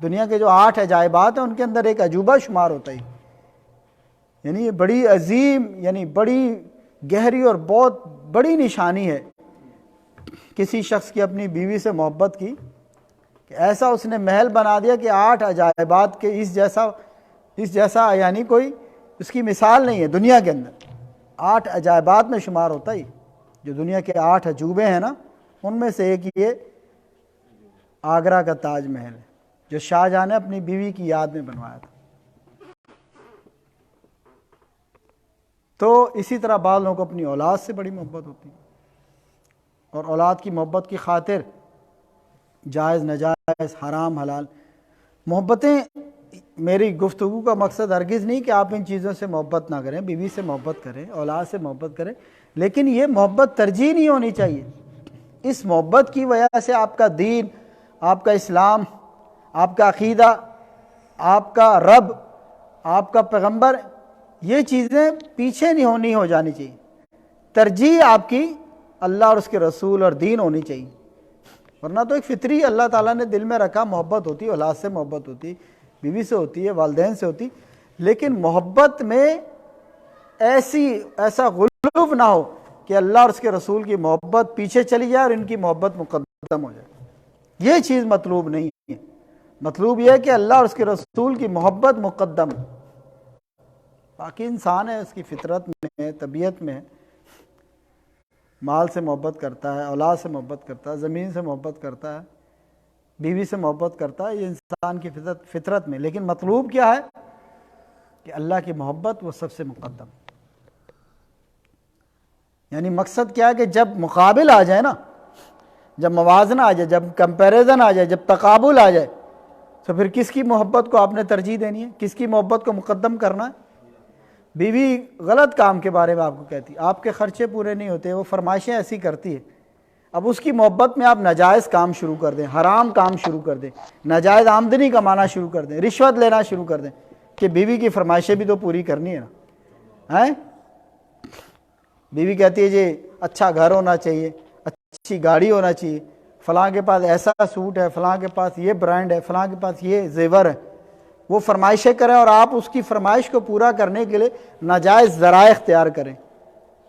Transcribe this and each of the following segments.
دنیا کے جو 8 عجائبات ہیں ان کے اندر ایک عجوبہ شمار ہوتا ہے، یعنی یہ بڑی عظیم، یعنی بڑی گہری اور بہت بڑی نشانی ہے کسی شخص کی اپنی بیوی سے محبت کی، کہ ایسا اس نے محل بنا دیا کہ 8 عجائبات کے اس جیسا یعنی کوئی اس کی مثال نہیں ہے دنیا کے اندر۔ 8 عجائبات میں شمار ہوتا ہے، جو دنیا کے 8 عجوبے ہیں نا، ان میں سے ایک یہ آگرہ کا تاج محل ہے جو شاہ جہاں نے اپنی بیوی کی یاد میں بنوایا تھا۔ تو اسی طرح بعض لوگوں کو اپنی اولاد سے بڑی محبت ہوتی ہے، اور اولاد کی محبت کی خاطر جائز ناجائز حرام حلال محبتیں، میری گفتگو کا مقصد ہرگز نہیں کہ آپ ان چیزوں سے محبت نہ کریں، بیوی سے محبت کریں، اولاد سے محبت کریں، لیکن یہ محبت ترجیح نہیں ہونی چاہیے۔ اس محبت کی وجہ سے آپ کا دین، آپ کا اسلام، آپ کا عقیدہ، آپ کا رب، آپ کا پیغمبر، یہ چیزیں پیچھے نہیں ہو جانی چاہیے۔ ترجیح آپ کی اللہ اور اس کے رسول اور دین ہونی چاہیے، ورنہ تو ایک فطری اللہ تعالیٰ نے دل میں رکھا، محبت ہوتی ہے، اولاد سے محبت ہوتی ہے، بیوی سے ہوتی ہے، والدین سے ہوتی، لیکن محبت میں ایسا غلو نہ ہو کہ اللہ اور اس کے رسول کی محبت پیچھے چلی جائے اور ان کی محبت مقدم ہو جائے۔ یہ چیز مطلوب نہیں ہے، مطلوب یہ ہے کہ اللہ اور اس کے رسول کی محبت مقدم ہے۔ باقی انسان ہے، اس کی فطرت میں ہے، طبیعت میں ہے، مال سے محبت کرتا ہے، اولاد سے محبت کرتا ہے، زمین سے محبت کرتا ہے، بیوی سے محبت کرتا ہے، یہ انسان کی فطرت میں، لیکن مطلوب کیا ہے کہ اللہ کی محبت وہ سب سے مقدم۔ یعنی مقصد کیا ہے کہ جب مقابل آ جائے نا، جب موازنہ آ جائے، جب کمپیریزن آ جائے، جب تقابل آ جائے، تو پھر کس کی محبت کو آپ نے ترجیح دینی ہے، کس کی محبت کو مقدم کرنا ہے۔ بیوی غلط کام کے بارے میں آپ کو کہتی، آپ کے خرچے پورے نہیں ہوتے، وہ فرمائشیں ایسی کرتی ہے، اب اس کی محبت میں آپ ناجائز کام شروع کر دیں، حرام کام شروع کر دیں، ناجائز آمدنی کمانا شروع کر دیں، رشوت لینا شروع کر دیں، کہ بیوی کی فرمائشیں بھی تو پوری کرنی ہے نا۔ بیوی کہتی ہے جی اچھا گھر ہونا چاہیے، اچھی گاڑی ہونا چاہیے، فلاں کے پاس ایسا سوٹ ہے، فلاں کے پاس یہ برانڈ ہے، فلاں کے پاس یہ زیور ہے، وہ فرمائشیں کریں اور آپ اس کی فرمائش کو پورا کرنے کے لیے ناجائز ذرائع اختیار کریں،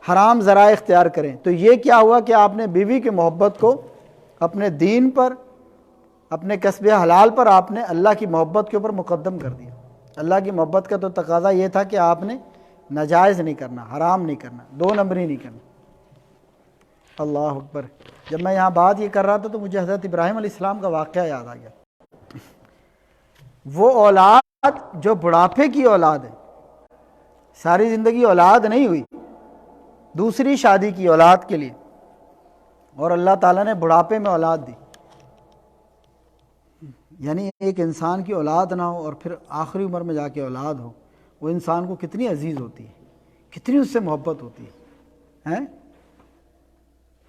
حرام ذرائع اختیار کریں، تو یہ کیا ہوا کہ آپ نے بیوی کی محبت کو اپنے دین پر، اپنے کسب حلال پر آپ نے اللہ کی محبت کے اوپر مقدم کر دیا۔ اللہ کی محبت کا تو تقاضا یہ تھا کہ آپ نے ناجائز نہیں کرنا، حرام نہیں کرنا، 2 نمبری نہیں کرنا۔ اللہ اکبر۔ جب میں یہاں بات یہ کر رہا تھا تو مجھے حضرت ابراہیم علیہ السلام کا واقعہ یاد آ گیا۔ وہ اولاد جو بڑھاپے کی اولاد ہے، ساری زندگی اولاد نہیں ہوئی، دوسری شادی کی اولاد کے لیے، اور اللہ تعالیٰ نے بڑھاپے میں اولاد دی۔ یعنی ایک انسان کی اولاد نہ ہو اور پھر آخری عمر میں جا کے اولاد ہو، وہ انسان کو کتنی عزیز ہوتی ہے، کتنی اس سے محبت ہوتی ہے۔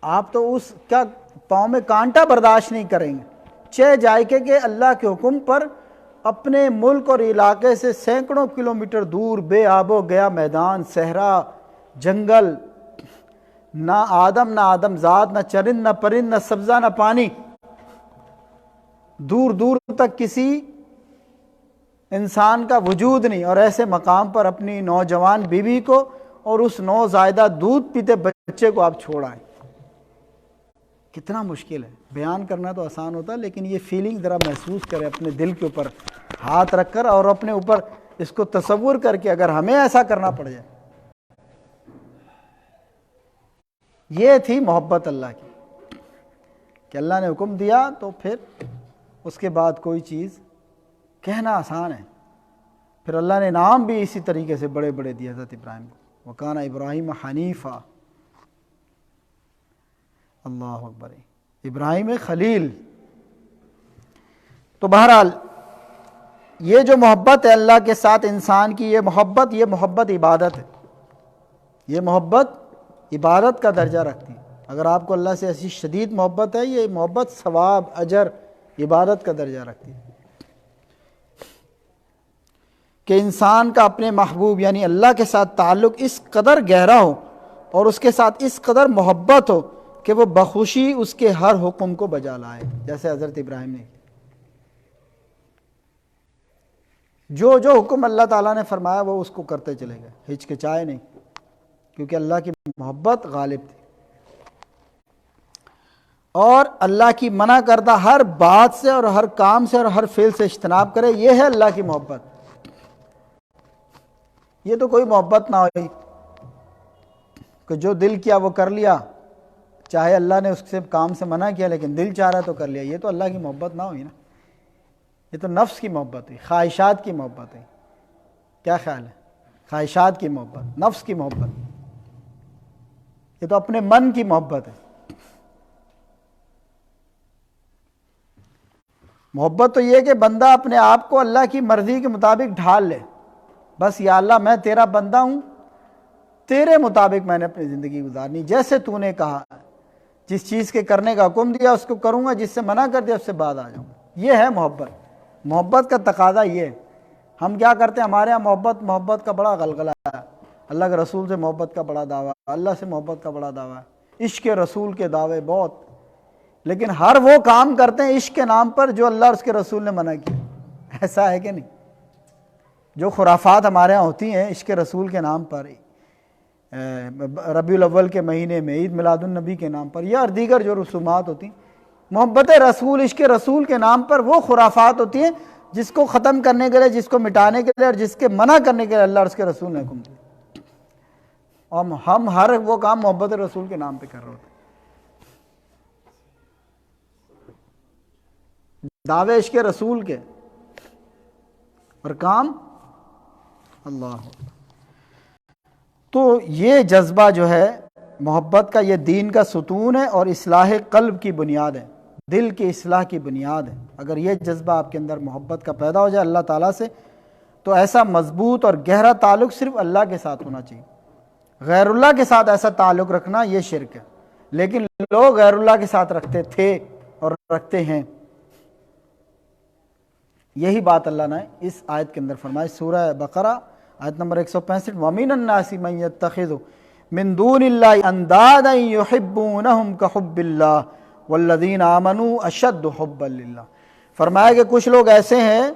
آپ تو اس کا پاؤں میں کانٹا برداشت نہیں کریں گے، چہ جائے کہ اللہ کے حکم پر اپنے ملک اور علاقے سے سینکڑوں کلومیٹر دور بے آب و گیا میدان، صحرا، جنگل، نہ آدم زاد، نہ چرند، نہ پرند، نہ سبزہ، نہ پانی، دور دور تک کسی انسان کا وجود نہیں، اور ایسے مقام پر اپنی نوجوان بیوی کو اور اس نوزائیدہ دودھ پیتے بچے کو آپ چھوڑ آئیں۔ کتنا مشکل ہے، بیان کرنا تو آسان ہوتا ہے، لیکن یہ فیلنگ ذرا محسوس کریں اپنے دل کے اوپر ہاتھ رکھ کر، اور اپنے اوپر اس کو تصور کر کے اگر ہمیں ایسا کرنا پڑ جائے۔ یہ تھی محبت اللہ کی، کہ اللہ نے حکم دیا تو پھر اس کے بعد کوئی چیز کہنا آسان ہے۔ پھر اللہ نے نام بھی اسی طریقے سے بڑے بڑے دیے حضرت ابراہیم کو، وَكَانَ ابراہیم حنیفا۔ اللہ اکبر، ابراہیم خلیل۔ تو بہرحال یہ جو محبت ہے اللہ کے ساتھ انسان کی، یہ محبت عبادت ہے، یہ محبت عبادت کا درجہ رکھتی ہے۔ اگر آپ کو اللہ سے ایسی شدید محبت ہے، یہ محبت ثواب، اجر، عبادت کا درجہ رکھتی ہے، کہ انسان کا اپنے محبوب یعنی اللہ کے ساتھ تعلق اس قدر گہرا ہو اور اس کے ساتھ اس قدر محبت ہو کہ وہ بخوشی اس کے ہر حکم کو بجا لائے، جیسے حضرت ابراہیم نے۔ جو جو حکم اللہ تعالیٰ نے فرمایا وہ اس کو کرتے چلے گئے، ہچکچائے نہیں، کیونکہ اللہ کی محبت غالب تھی۔ اور اللہ کی منع کردہ ہر بات سے اور ہر کام سے اور ہر فعل سے اجتناب کرے، یہ ہے اللہ کی محبت۔ یہ تو کوئی محبت نہ ہوئی کہ جو دل کیا وہ کر لیا، چاہے اللہ نے اس سے کام سے منع کیا لیکن دل چاہ رہا تو کر لیا، یہ تو اللہ کی محبت نہ ہوئی نا، یہ تو نفس کی محبت ہوئی، خواہشات کی محبت ہے۔ کیا خیال ہے؟ خواہشات کی محبت، نفس کی محبت، یہ تو اپنے من کی محبت ہے۔ محبت تو یہ کہ بندہ اپنے آپ کو اللہ کی مرضی کے مطابق ڈھال لے، بس یا اللہ میں تیرا بندہ ہوں، تیرے مطابق میں نے اپنی زندگی گزارنی، جیسے تو نے کہا، جس چیز کے کرنے کا حکم دیا اس کو کروں گا، جس سے منع کر دیا اس سے بعد آ جاؤں گا۔ یہ ہے محبت۔ محبت کا تقاضا یہ ہے۔ ہم کیا کرتے ہیں؟ ہمارے یہاں محبت کا بڑا غلغلہ ہے، اللہ کے رسول سے محبت کا بڑا دعویٰ، اللہ سے محبت کا بڑا دعویٰ ہے، عشق رسول کے دعوے بہت، لیکن ہر وہ کام کرتے ہیں عشق کے نام پر جو اللہ اور اس کے رسول نے منع کیا۔ ایسا ہے کہ نہیں؟ جو خرافات ہمارے ہاں ہوتی ہیں عشق رسول کے نام پر، ربیع الاول کے مہینے میں عید میلاد النبی کے نام پر، یا دیگر جو رسومات ہوتی ہیں، محبت رسول، عشق رسول کے نام پر وہ خرافات ہوتی ہیں جس کو ختم کرنے کے لیے، جس کو مٹانے کے لیے اور جس کے منع کرنے کے لیے اللہ اور اس کے رسول نے حکم دیا، اور ہم ہر وہ کام محبت رسول کے نام پہ کر رہے ہوتے ہیں۔ دعوے عشق رسول کے اور کام اللہ۔ تو یہ جذبہ جو ہے محبت کا، یہ دین کا ستون ہے اور اصلاح قلب کی بنیاد ہے، دل کی اصلاح کی بنیاد ہے۔ اگر یہ جذبہ آپ کے اندر محبت کا پیدا ہو جائے اللہ تعالیٰ سے، تو ایسا مضبوط اور گہرا تعلق صرف اللہ کے ساتھ ہونا چاہیے۔ غیر اللہ کے ساتھ ایسا تعلق رکھنا یہ شرک ہے، لیکن لوگ غیر اللہ کے ساتھ رکھتے تھے اور رکھتے ہیں۔ یہی بات اللہ نے اس آیت کے اندر فرمائی، سورہ بقرہ آیت نمبر 165، وَمِنَ النَّاسِ مَن يَتَّخِذُ مِن دُونِ اللَّهِ أَندَادًا يُحِبُّونَهُمْ كَحُبِّ اللَّهِ وَالَّذِينَ آمَنُوا أَشَدُّ حُبًّا لِلَّهِ۔ فرمایا کہ کچھ لوگ ایسے ہیں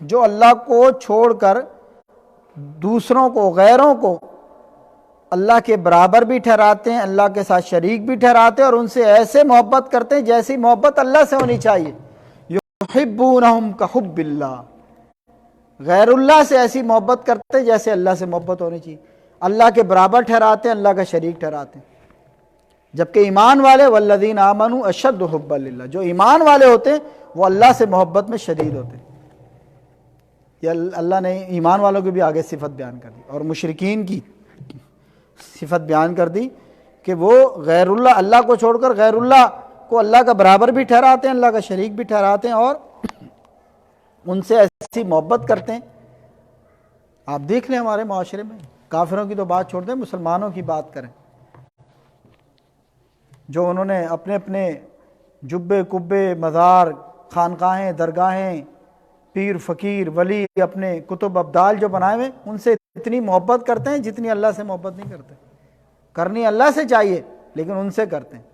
جو اللہ کو چھوڑ کر دوسروں کو، غیروں کو اللہ کے برابر بھی ٹھہراتے ہیں، اللہ کے ساتھ شریک بھی ٹھہراتے ہیں، اور ان سے ایسے محبت کرتے ہیں جیسی محبت اللہ سے ہونی چاہیے۔ یحبونہم کحب اللہ، غیر اللہ سے ایسی محبت کرتے ہیں جیسے اللہ سے محبت ہونی چاہیے، اللہ کے برابر ٹھہراتے ہیں، اللہ کا شریک ٹھہراتے ہیں۔ جبکہ ایمان والے والذین آمنوا اشد حبا للہ، جو ایمان والے ہوتے ہیں وہ اللہ سے محبت میں شدید ہوتے ہیں۔ یہ اللہ نے ایمان والوں کی بھی آگے صفت بیان کر دی، اور مشرکین کی صفت بیان کر دی کہ وہ غیر اللہ، اللہ کو چھوڑ کر غیر اللہ کو اللہ کا برابر بھی ٹھہراتے ہیں، اللہ کا شریک بھی ٹھہراتے ہیں، اور ان سے ایسی محبت کرتے ہیں۔ آپ دیکھ لیں ہمارے معاشرے میں، کافروں کی تو بات چھوڑ دیں، مسلمانوں کی بات کریں، جو انہوں نے اپنے اپنے جبے کبے، مزار، خانقاہیں، درگاہیں، پیر فقیر ولی، اپنے کتب ابدال جو بنائے ہوئے، ان سے اتنی محبت کرتے ہیں جتنی اللہ سے محبت نہیں کرتے۔ کرنی اللہ سے چاہیے لیکن ان سے کرتے ہیں۔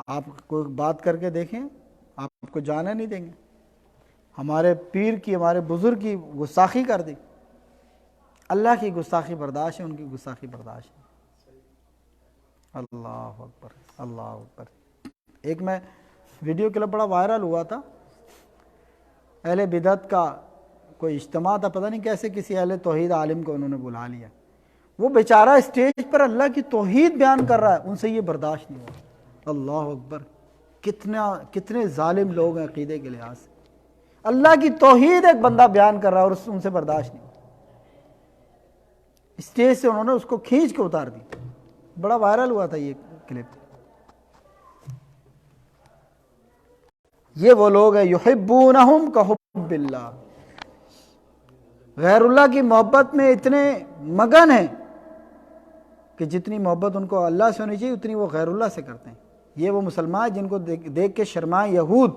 آپ کوئی بات کر کے دیکھیں، آپ کو جانے نہیں دیں گے۔ ہمارے پیر کی، ہمارے بزرگ کی گستاخی کر دی، اللہ کی گستاخی برداشت ہے، ان کی گستاخی برداشت ہے۔ اللہ اکبر، اللہ اکبر۔ ایک میں ویڈیو کلپ بڑا وائرل ہوا تھا، اہل بدعت کا کوئی اجتماع تھا، پتہ نہیں کیسے کسی اہل توحید عالم کو انہوں نے بلا لیا، وہ بیچارہ اسٹیج پر اللہ کی توحید بیان کر رہا ہے، ان سے یہ برداشت نہیں ہوا۔ اللہ اکبر، کتنے ظالم لوگ ہیں عقیدے کے لحاظ سے۔ اللہ کی توحید ایک بندہ بیان کر رہا ہے اور ان سے برداشت نہیں ہوا، اسٹیج سے انہوں نے اس کو کھینچ کے اتار دی۔ بڑا وائرل ہوا تھا یہ کلپ۔ یہ وہ لوگ ہیں یحبونہم کحب اللہ، غیر اللہ کی محبت میں اتنے مگن ہیں کہ جتنی محبت ان کو اللہ سے ہونی چاہیے اتنی وہ غیر اللہ سے کرتے ہیں۔ یہ وہ مسلمان جن کو دیکھ کے شرمائے یہود،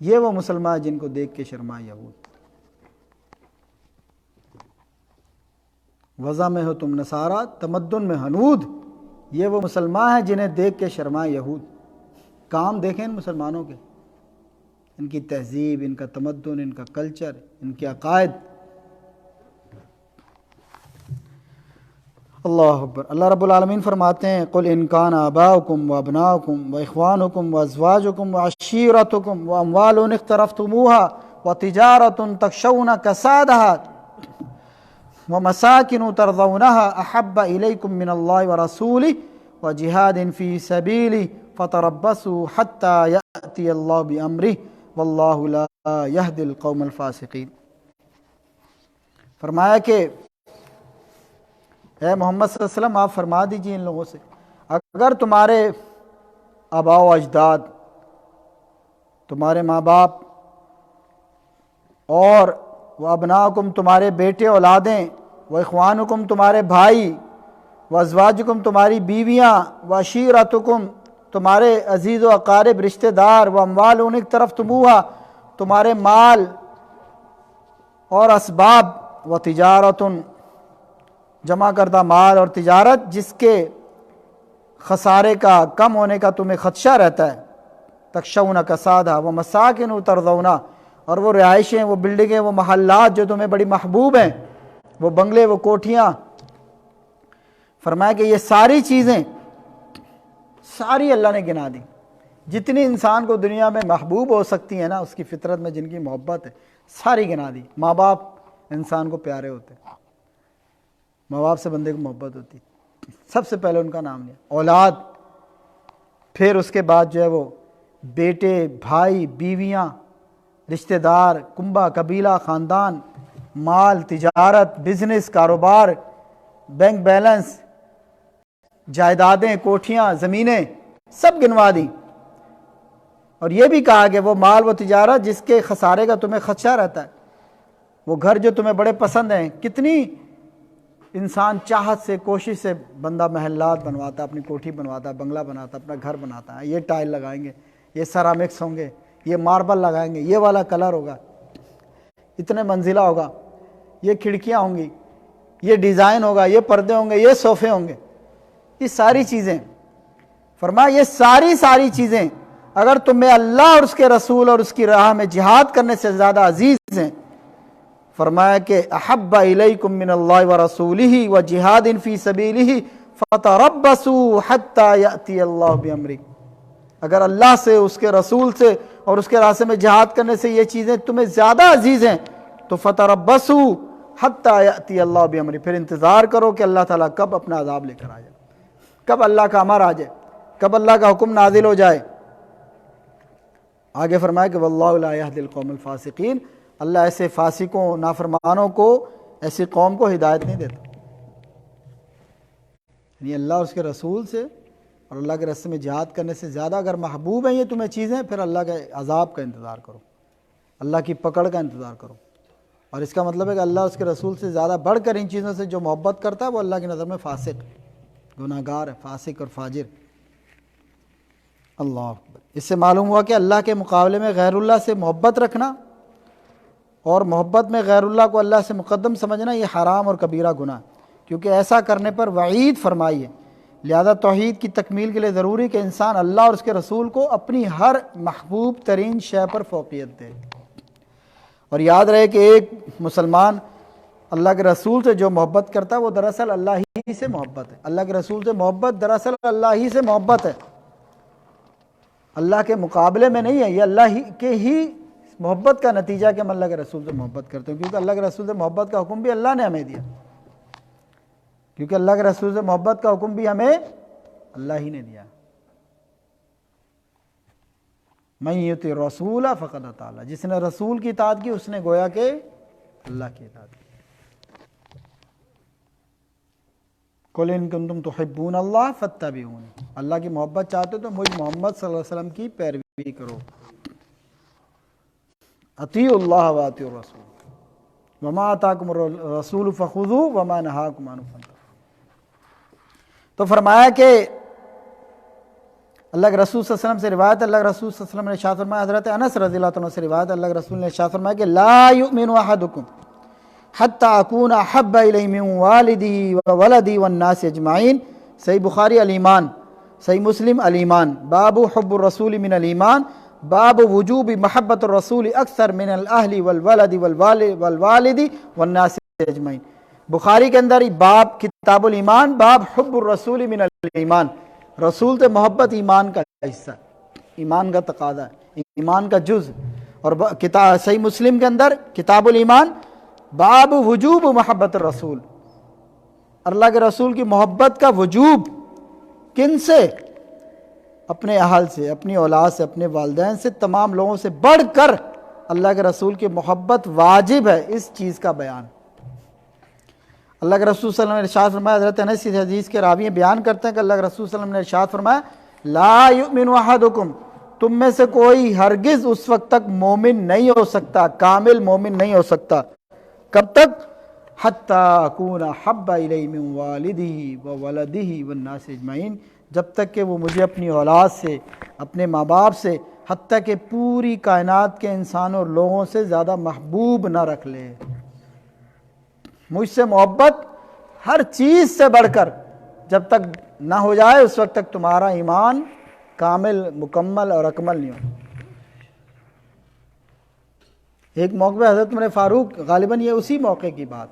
یہ وہ مسلمان جن کو دیکھ کے شرمائے یہود۔ وضع میں ہو تم نصارہ، تمدن میں ہنود، یہ وہ مسلمان ہیں جنہیں دیکھ کے شرمائے یہود۔ کام دیکھیں ان مسلمانوں کے، ان کی تہذیب، ان کا تمدن، ان کا کلچر، ان کے عقائد۔ اللہ اکبر۔ اللہ رب العالمین فرماتے ہیں قل ان کان آباؤکم وابناؤکم واخوانکم وازواجکم وعشیرتکم واموال اقترفتموها وتجارۃ تخشون کسادها ومساکن ترضونها احب الیکم من اللہ ورسولہ وجہاد فی سبیلہ فتربصوا حتی یأتی اللہ بامرہ واللہ لا یہدی القوم الفاسقین۔ فرمایا کہ اے محمد صلی اللہ علیہ وسلم آپ فرما دیجئے ان لوگوں سے، اگر تمہارے آباء و اجداد، تمہارے ماں باپ، اور وہ ابناؤکم تمہارے بیٹے اولادیں، وہ اخوانکم تمہارے بھائی، وہ ازواجکم تمہاری بیویاں، وہ عشیرتکم تمہارے عزیز و اقارب رشتہ دار، وہ اموال اقترفتموہا تمہارے مال اور اسباب، وہ تجارت جمع کردہ مال اور تجارت جس کے خسارے کا کم ہونے کا تمہیں خدشہ رہتا ہے، تخشون کسادہ وہ مساکن ترضونہ اور وہ رہائشیں، وہ بلڈنگیں، وہ محلات جو تمہیں بڑی محبوب ہیں، وہ بنگلے، وہ کوٹھیاں۔ فرمایا کہ یہ ساری چیزیں ساری اللہ نے گنا دی، جتنی انسان کو دنیا میں محبوب ہو سکتی ہیں نا، اس کی فطرت میں جن کی محبت ہے ساری گنا دی۔ ماں باپ انسان کو پیارے ہوتے ہیں، ماں باپ سے بندے کو محبت ہوتی ہے، سب سے پہلے ان کا نام لیا، اولاد، پھر اس کے بعد جو ہے وہ بیٹے، بھائی، بیویاں، رشتہ دار، کنبہ، قبیلہ، خاندان، مال، تجارت، بزنس، کاروبار، بینک بیلنس، جائیدادیں، کوٹھیاں، زمینیں، سب گنوا دیں۔ اور یہ بھی کہا کہ وہ مال، وہ تجارت جس کے خسارے کا تمہیں خدشہ رہتا ہے، وہ گھر جو تمہیں بڑے پسند ہیں۔ کتنی انسان چاہت سے، کوشش سے بندہ محلات بنواتا، اپنی کوٹھی بنواتا، بنگلہ بناتا، اپنا گھر بناتا ہے، یہ ٹائل لگائیں گے، یہ سیرامکس ہوں گے، یہ ماربل لگائیں گے، یہ والا کلر ہوگا، اتنے منزلہ ہوگا، یہ کھڑکیاں ہوں گی، یہ ڈیزائن ہوگا، یہ پردے ہوں گے، یہ صوفے ہوں گے، یہ ساری چیزیں۔ فرمایا یہ ساری چیزیں اگر تمہیں اللہ اور اس کے رسول اور اس کی راہ میں جہاد کرنے سے زیادہ عزیز ہیں، فرمایا کہ احب الیکم من اللہ ورسولہ وجہاد فی سبیلہ فتربصوا حتی یأتی اللہ بامرہ، اگر اللہ سے، اس کے رسول سے اور اس کے راستے میں جہاد کرنے سے یہ چیزیں تمہیں زیادہ عزیز ہیں تو فتربصوا حتی یأتی اللہ بامرہ، پھر انتظار کرو کہ اللہ تعالیٰ کب اپنا عذاب لے کر آ جائے، کب اللہ کا امر آ جائے، کب اللہ کا حکم نازل ہو جائے۔ آگے فرمایا کہ واللہ لا یہدی القوم الفاسقین، اللہ ایسے فاسقوں، نافرمانوں کو، ایسی قوم کو ہدایت نہیں دیتا۔ یعنی اللہ اور اس کے رسول سے اور اللہ کے راستے میں جہاد کرنے سے زیادہ اگر محبوب ہیں یہ تمہیں چیزیں، پھر اللہ کے عذاب کا انتظار کرو، اللہ کی پکڑ کا انتظار کرو۔ اور اس کا مطلب ہے کہ اللہ اور اس کے رسول سے زیادہ بڑھ کر ان چیزوں سے جو محبت کرتا ہے وہ اللہ کی نظر میں فاسق، گناہگار ہے، فاسق اور فاجر۔ اللہ اکبر۔ اس سے معلوم ہوا کہ اللہ کے مقابلے میں غیر اللہ سے محبت رکھنا اور محبت میں غیر اللہ کو اللہ سے مقدم سمجھنا یہ حرام اور کبیرہ گناہ، کیونکہ ایسا کرنے پر وعید فرمائی ہے۔ لہذا توحید کی تکمیل کے لیے ضروری کہ انسان اللہ اور اس کے رسول کو اپنی ہر محبوب ترین شے پر فوقیت دے۔ اور یاد رہے کہ ایک مسلمان اللہ کے رسول سے جو محبت کرتا ہے وہ دراصل اللہ ہی سے محبت ہے، اللہ کے رسول سے محبت دراصل اللہ ہی سے محبت ہے، اللہ کے مقابلے میں نہیں ہے۔ یہ اللہ کے ہی محبت کا نتیجہ کہ ہم اللہ کے رسول سے محبت کرتے ہیں، کیونکہ اللہ کے رسول سے محبت کا حکم بھی اللہ نے ہمیں دیا، کیونکہ اللہ کے رسول سے محبت کا حکم بھی ہمیں اللہ ہی نے دیا۔ من یطع الرسول فقد اطاع اللہ، جس نے رسول کی اطاعت کی اس نے گویا کہ اللہ کی اطاعت کی۔ قل ان کنتم تحبون اللہ فاتبعونی، اللہ کی محبت چاہتے تو مجھ محمد صلی اللہ علیہ وسلم کی پیروی کرو۔ اطیعوا اللہ واطیعوا الرسول وما آتاکم الرسول فخذوہ وما نہاکم عنہ فانتہوا۔ تو فرمایا کہ اللہ کے رسول صلی اللہ علیہ وسلم سے روایت ہے، اللہ کے رسول صلی اللہ علیہ وسلم نے ارشاد فرمایا، حضرت انس رضی اللہ عنہ سے روایت ہے، اللہ کے رسول نے ارشاد فرمایا کہ لا یؤمن احدکم حتی اکون احب الیہ من والدہ وولدہ والناس اجمعین۔ صحیح بخاری الایمان، صحیح مسلم الایمان، باب حب الرسول من الایمان، باب وجوب محبت الرسول اکثر من الاہل والولد والوالد والناس اجمعین. بخاری کے اندر باب کتاب الایمان باب حب الرسول من الایمان. رسول سے محبت ایمان کا حصہ، ایمان کا تقاضا ہے، ایمان کا جز. اور صحیح مسلم کے اندر کتاب الایمان باب وجوب محبت الرسول، اللہ کے رسول کی محبت کا وجوب. کن سے؟ اپنے اہل سے، اپنی اولاد سے، اپنے والدین سے، تمام لوگوں سے بڑھ کر اللہ کے رسول کی محبت واجب ہے. اس چیز کا بیان اللہ کے رسول صلی اللہ علیہ وسلم نے ارشاد فرمایا. حضرت انس اس حدیث کے راوی بیان کرتے ہیں کہ اللہ کے رسول صلی اللہ علیہ وسلم نے ارشاد فرمایا لا یؤمن احدکم، تم میں سے کوئی ہرگز اس وقت تک مومن نہیں ہو سکتا، کامل مومن نہیں ہو سکتا. کب تک؟ حتی اکون احب الی من والدہ وولدہ والناس اجمعین، جب تک کہ وہ مجھے اپنی اولاد سے، اپنے ماں باپ سے، حتیٰ کہ پوری کائنات کے انسانوں اور لوگوں سے زیادہ محبوب نہ رکھ لے. مجھ سے محبت ہر چیز سے بڑھ کر جب تک نہ ہو جائے اس وقت تک تمہارا ایمان کامل، مکمل اور اکمل نہیں ہو. ایک موقع پہ حضرت عمر فاروق، غالباً یہ اسی موقع کی بات،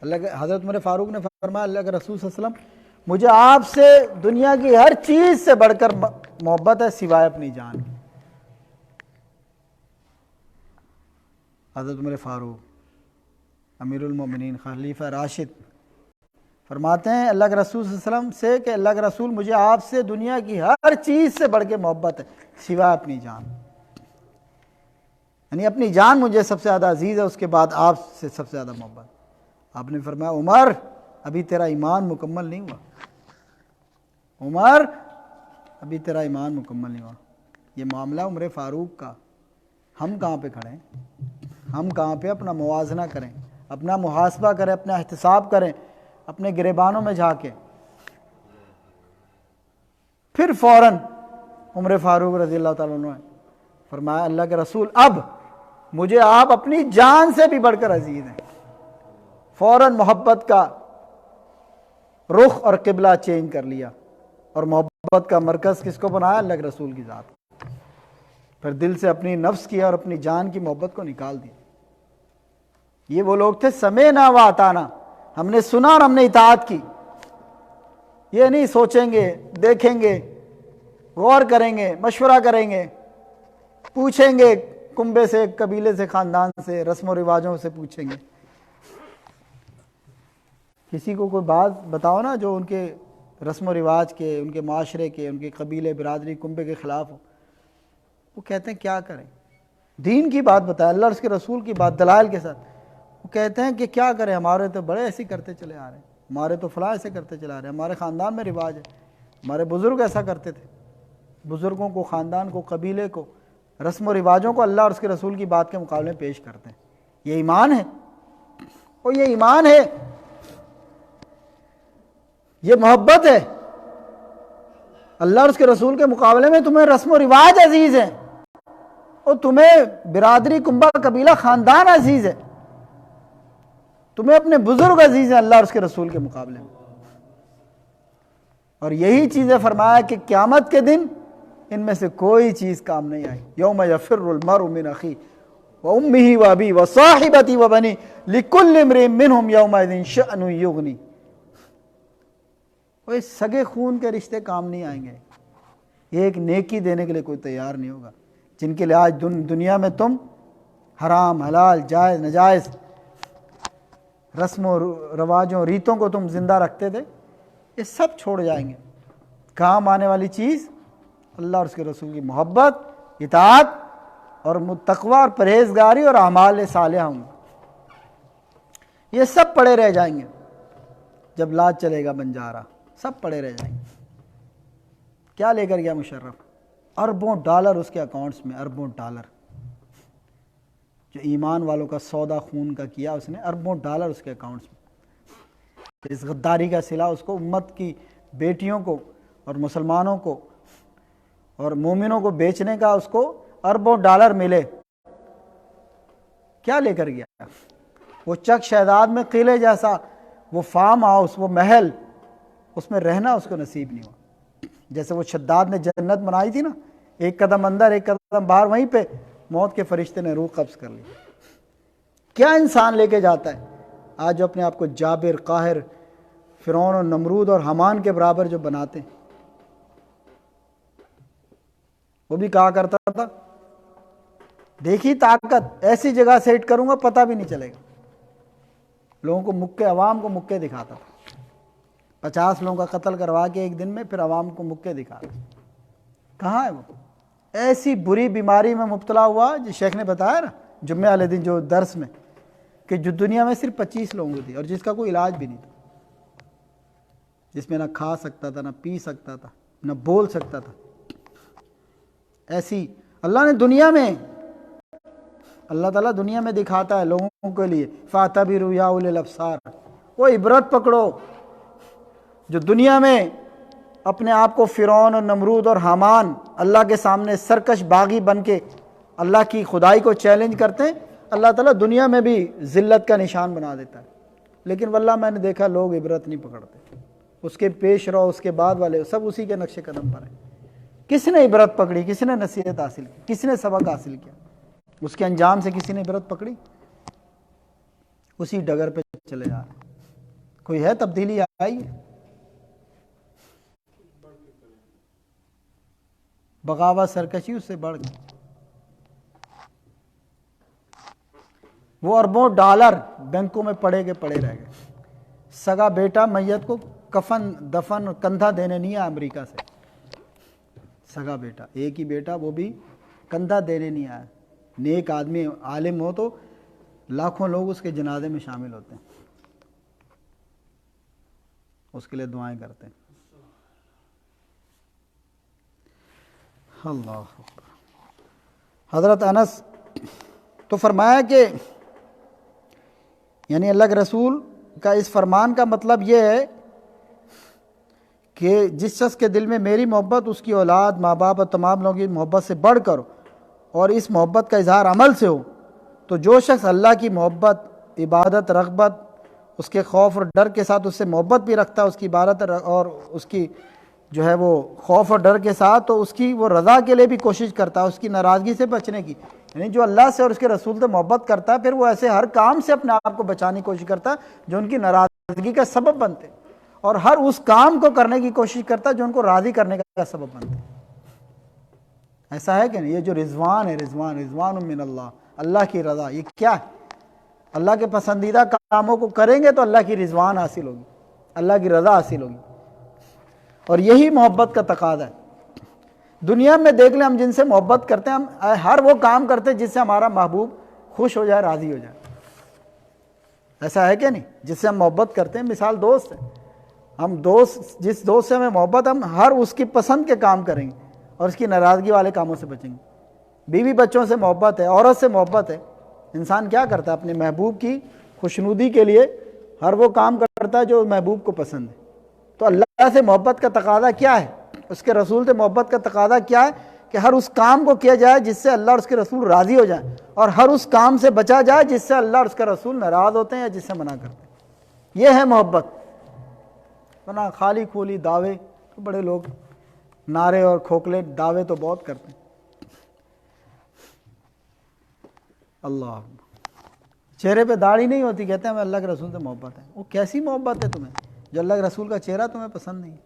اللہ کے حضرت عمر فاروق نے فرمایا اللہ کے رسول صلی اللہ علیہ وسلم مجھے آپ سے دنیا کی ہر چیز سے بڑھ کر محبت ہے سوائے اپنی جان. حضرت عمر فاروق امیر المومنین خلیفہ راشد فرماتے ہیں اللہ کے رسول صلی اللہ علیہ وسلم سے کہ اللہ کے رسول مجھے آپ سے دنیا کی ہر چیز سے بڑھ کے محبت ہے سوائے اپنی جان. یعنی اپنی جان مجھے سب سے زیادہ عزیز ہے، اس کے بعد آپ سے سب سے زیادہ محبت. آپ نے فرمایا عمر ابھی تیرا ایمان مکمل نہیں ہوا، عمر ابھی تیرا ایمان مکمل نہیں ہوا. یہ معاملہ عمر فاروق کا. ہم کہاں پہ کھڑے ہیں؟ ہم کہاں پہ اپنا موازنہ کریں، اپنا محاسبہ کریں، اپنا احتساب کریں، اپنے گریبانوں میں جا کے. پھر فوراً عمر فاروق رضی اللہ تعالیٰ عنہ نے فرمایا اللہ کے رسول اب مجھے آپ اپنی جان سے بھی بڑھ کر عزیز ہیں. فوراً محبت کا رخ اور قبلہ چینج کر لیا اور محبت کا مرکز کس کو بنایا؟ اللہ کے رسول کی ذات. پھر دل سے اپنی نفس کی اور اپنی جان کی محبت کو نکال دیا. یہ وہ لوگ تھے سمعنا و اطعنا، ہم نے سنا اور ہم نے اطاعت کی. یہ نہیں سوچیں گے، دیکھیں گے، غور کریں گے، مشورہ کریں گے، پوچھیں گے کنبے سے، قبیلے سے، خاندان سے، رسم و رواجوں سے پوچھیں گے. کسی کو کوئی بات بتاؤ نا جو ان کے رسم و رواج کے، ان کے معاشرے کے، ان کے قبیلے، برادری، کنبے کے خلاف ہو، وہ کہتے ہیں کیا کریں؟ دین کی بات بتائیں، اللہ اور اس کے رسول کی بات دلائل کے ساتھ. وہ کہتے ہیں کہ کیا کریں، ہمارے تو بڑے ایسے کرتے چلے آ رہے ہیں، ہمارے تو فلاں ایسے کرتے چلے آ رہے ہیں، ہمارے خاندان میں رواج ہے، ہمارے بزرگ ایسا کرتے تھے. بزرگوں کو، خاندان کو، قبیلے کو، رسم و رواجوں کو اللہ اور اس کے رسول کی بات کے مقابلے میں پیش کرتے ہیں. یہ ایمان ہے، اور یہ ایمان ہے، یہ محبت ہے. اللہ اور اس کے رسول کے مقابلے میں تمہیں رسم و رواج عزیز ہیں، اور تمہیں برادری، کنبہ، قبیلہ، خاندان عزیز ہے، تمہیں اپنے بزرگ عزیز ہیں اللہ اور اس کے رسول کے مقابلے میں. اور یہی چیزیں فرمایا کہ قیامت کے دن ان میں سے کوئی چیز کام نہیں آئی. یوم یفر المرء من اخیہ وامہ وابیہ وصاحبتہ وبنیہ لکل امرئ منہم یومئذ شأن یغنیہ. وہ سگے خون کے رشتے کام نہیں آئیں گے، یہ ایک نیکی دینے کے لیے کوئی تیار نہیں ہوگا. جن کے لیے آج دنیا میں تم حرام، حلال، جائز، نجائز رسم و رواجوں، ریتوں کو تم زندہ رکھتے تھے، یہ سب چھوڑ جائیں گے. کام آنے والی چیز اللہ اور اس کے رسول کی محبت، اطاعت اور تقوی اور پرہیزگاری اور اعمال صالحہ ہوں گے. یہ سب پڑے رہ جائیں گے. جب لاج چلے گا بنجارہ، سب پڑے رہ جائیں گے. کیا لے کر گیا مشرف؟ اربوں ڈالر اس کے اکاؤنٹس میں، اربوں ڈالر. جو ایمان والوں کا سودا خون کا کیا اس نے، اربوں ڈالر اس کے اکاؤنٹس میں. اس غداری کا صلہ اس کو، امت کی بیٹیوں کو اور مسلمانوں کو اور مومنوں کو بیچنے کا اس کو اربوں ڈالر ملے. کیا لے کر گیا؟ وہ چک شہداد میں قلعے جیسا وہ فارم ہاؤس، وہ محل، اس میں رہنا اس کو نصیب نہیں ہوا. جیسے وہ شداد نے جنت بنائی تھی نا، ایک قدم اندر ایک قدم باہر، وہیں پہ موت کے فرشتے نے روح قبض کر لی۔ کیا انسان لے کے جاتا ہے آج جو اپنے آپ کو جابر، قاہر، فرعون اور نمرود اور حمان کے برابر جو بناتے ہیں؟ وہ بھی کہا کرتا تھا دیکھی طاقت، ایسی جگہ سے ہٹ کروں گا پتہ بھی نہیں چلے گا۔ لوگوں کو مکے، عوام کو مکے دکھاتا تھا، 50 لوگوں کا قتل کروا کے ایک دن میں پھر عوام کو مکے دکھاتا۔ کہاں ہے وہ؟ ایسی بری بیماری میں مبتلا ہوا، جو شیخ نے بتایا نا جمعہ والے دن جو درس میں، کہ جو دنیا میں صرف 25 لوگوں کو تھی اور جس کا کوئی علاج بھی نہیں تھا، جس میں نہ کھا سکتا تھا، نہ پی سکتا تھا، نہ بول سکتا تھا۔ ایسی اللہ نے دنیا میں، اللہ تعالیٰ دنیا میں دکھاتا ہے لوگوں کے لیے، فَاعْتَبِرُوا يَا أُولِي الْأَبْصَارِ، وہ عبرت پکڑو۔ جو دنیا میں اپنے آپ کو فرعون اور نمرود اور حامان اللہ کے سامنے سرکش باغی بن کے اللہ کی خدائی کو چیلنج کرتے ہیں، اللہ تعالیٰ دنیا میں بھی ذلت کا نشان بنا دیتا ہے۔ لیکن واللہ میں نے دیکھا لوگ عبرت نہیں پکڑتے، اس کے پیش رو، اس کے بعد والے سب اسی کے نقش قدم پر ہیں۔ کس نے عبرت پکڑی؟ کس نے نصیحت حاصل کی؟ کس نے سبق حاصل کیا؟ اس کے انجام سے کسی نے عبرت پکڑی؟ اسی ڈگر پہ چلے جا رہے ہیں۔ کوئی ہے تبدیلی آئی ہے؟ بغاوت، سرکشی اس سے بڑھ گئی۔ وہ اربوں ڈالر بینکوں میں پڑے کے پڑے رہ گئے۔ سگا بیٹا میت کو کفن، دفن، کندھا دینے نہیں آیا امریکہ سے۔ سگا بیٹا، ایک ہی بیٹا، وہ بھی کندھا دینے نہیں آیا۔ نیک آدمی عالم ہو تو لاکھوں لوگ اس کے جنازے میں شامل ہوتے ہیں، اس کے لیے دعائیں کرتے ہیں۔ اللہ اکبر۔ حضرت انس تو فرمایا کہ یعنی اللہ کے رسول کا اس فرمان کا مطلب یہ ہے کہ جس شخص کے دل میں میری محبت، اس کی اولاد، ماں باپ اور تمام لوگوں کی محبت سے بڑھ کر اور اس محبت کا اظہار عمل سے ہو، تو جو شخص اللہ کی محبت، عبادت، رغبت، اس کے خوف اور ڈر کے ساتھ اس سے محبت بھی رکھتا ہے، اس کی عبادت اور اس کی جو ہے وہ خوف اور ڈر کے ساتھ، تو اس کی وہ رضا کے لیے بھی کوشش کرتا ہے، اس کی ناراضگی سے بچنے کی۔ یعنی جو اللہ سے اور اس کے رسول سے محبت کرتا ہے، پھر وہ ایسے ہر کام سے اپنے آپ کو بچانے کی کوشش کرتا ہے جو ان کی ناراضگی کا سبب بنتے، اور ہر اس کام کو کرنے کی کوشش کرتا ہے جو ان کو راضی کرنے کا سبب بنتے۔ ایسا ہے کہ نہیں؟ یہ جو رضوان ہے، رضوان من اللہ، اللہ کی رضا، یہ کیا ہے؟ اللہ کے پسندیدہ کاموں کو کریں گے تو اللہ کی رضوان حاصل ہوگی، اللہ کی رضا حاصل ہوگی، اور یہی محبت کا تقاضا ہے۔ دنیا میں دیکھ لیں، ہم جن سے محبت کرتے ہیں، ہم ہر وہ کام کرتے ہیں جس سے ہمارا محبوب خوش ہو جائے، راضی ہو جائے۔ ایسا ہے کہ نہیں؟ جس سے ہم محبت کرتے ہیں، مثال دوست ہے، ہم دوست، جس دوست سے ہمیں محبت، ہم ہر اس کی پسند کے کام کریں گے اور اس کی ناراضگی والے کاموں سے بچیں گے۔ بیوی بچوں سے محبت ہے، عورت سے محبت ہے، انسان کیا کرتا ہے؟ اپنے محبوب کی خوشنودی کے لیے ہر وہ کام کرتا ہے جو محبوب کو پسند ہے۔ تو اللہ سے محبت کا تقاضا کیا ہے؟ اس کے رسول سے محبت کا تقاضا کیا ہے؟ کہ ہر اس کام کو کیا جائے جس سے اللہ اور اس کے رسول راضی ہو جائیں، اور ہر اس کام سے بچا جائے جس سے اللہ اور اس کا رسول ناراض ہوتے ہیں یا جس سے منع کرتے ہیں۔ یہ ہے محبت۔ ورنہ خالی کھولی دعوے، بڑے لوگ نعرے اور کھوکھلے دعوے تو بہت کرتے ہیں۔ اللہ، چہرے پہ داڑھی نہیں ہوتی، کہتے ہیں ہمیں اللہ کے رسول سے محبت ہے۔ وہ کیسی محبت ہے تمہیں جو اللہ کے رسول کا چہرہ تمہیں پسند نہیں ہے؟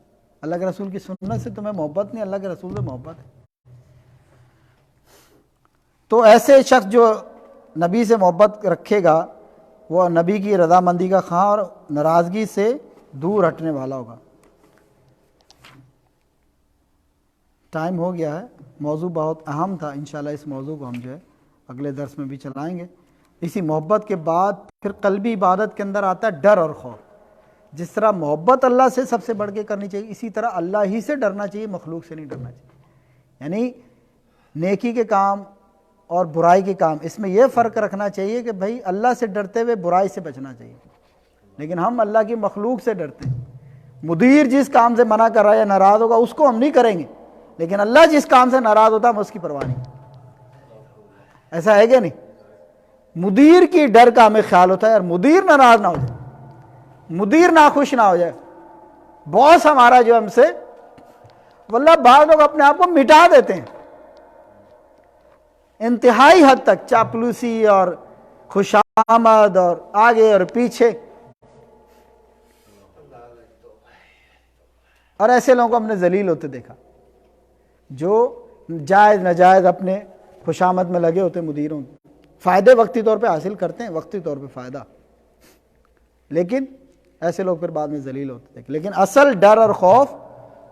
اللہ کے رسول کی سنت سے تمہیں محبت نہیں، اللہ کے رسول سے محبت ہے۔ تو ایسے شخص جو نبی سے محبت رکھے گا، وہ نبی کی رضامندی کا خواہاں اور ناراضگی سے دور ہٹنے والا ہوگا۔ ٹائم ہو گیا ہے، موضوع بہت اہم تھا، انشاءاللہ اس موضوع کو ہم جو ہے اگلے درس میں بھی چلائیں گے۔ اسی محبت کے بعد پھر قلبی عبادت کے اندر آتا ہے ڈر اور خوف۔ جس طرح محبت اللہ سے سب سے بڑھ کے کرنی چاہیے، اسی طرح اللہ ہی سے ڈرنا چاہیے، مخلوق سے نہیں ڈرنا چاہیے۔ یعنی نیکی کے کام اور برائی کے کام، اس میں یہ فرق رکھنا چاہیے کہ بھائی اللہ سے ڈرتے ہوئے برائی سے بچنا چاہیے، لیکن ہم اللہ کی مخلوق سے ڈرتے ہیں۔ مدیر جس کام سے منع کر رہا ہے یا ناراض ہوگا اس کو ہم نہیں کریں گے، لیکن اللہ جس کام سے ناراض ہوتا ہے ہم اس کی پرواہ نہیں۔ ایسا ہے کہ نہیں؟ مدیر کی ڈر کا ہمیں خیال ہوتا ہے، اور مدیر ناراض نہ ہو جائے، مدیر ناخوش نہ ہو جائے، باس ہمارا جو ہم سے، واللہ بعض لوگ اپنے آپ کو مٹا دیتے ہیں، انتہائی حد تک چاپلوسی اور خوشامد اور آگے اور پیچھے. اور ایسے لوگوں کو ہم نے ذلیل ہوتے دیکھا جو جائز ناجائز اپنے خوشامد میں لگے ہوتے مدیروں کے. فائدے وقتی طور پہ حاصل کرتے ہیں، وقتی طور پہ فائدہ، لیکن ایسے لوگ پھر بعد میں ذلیل ہوتے تھے. لیکن اصل ڈر اور خوف،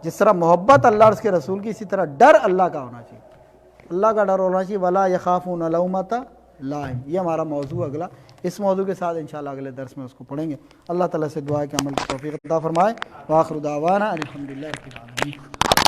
جس طرح محبت اللہ اور اس کے رسول کی، اسی طرح ڈر اللہ کا ہونا چاہیے. اللہ کا ڈر ہونا چاہیے. ولا یخافون لومۃ لائم، یہ ہمارا موضوع اگلا. اس موضوع کے ساتھ انشاءاللہ اگلے درس میں اس کو پڑھیں گے. اللہ تعالیٰ سے دعا ہے کہ عمل کی توفیق عطا فرمائے. وآخر دعوانا الحمدللہ رب العالمین.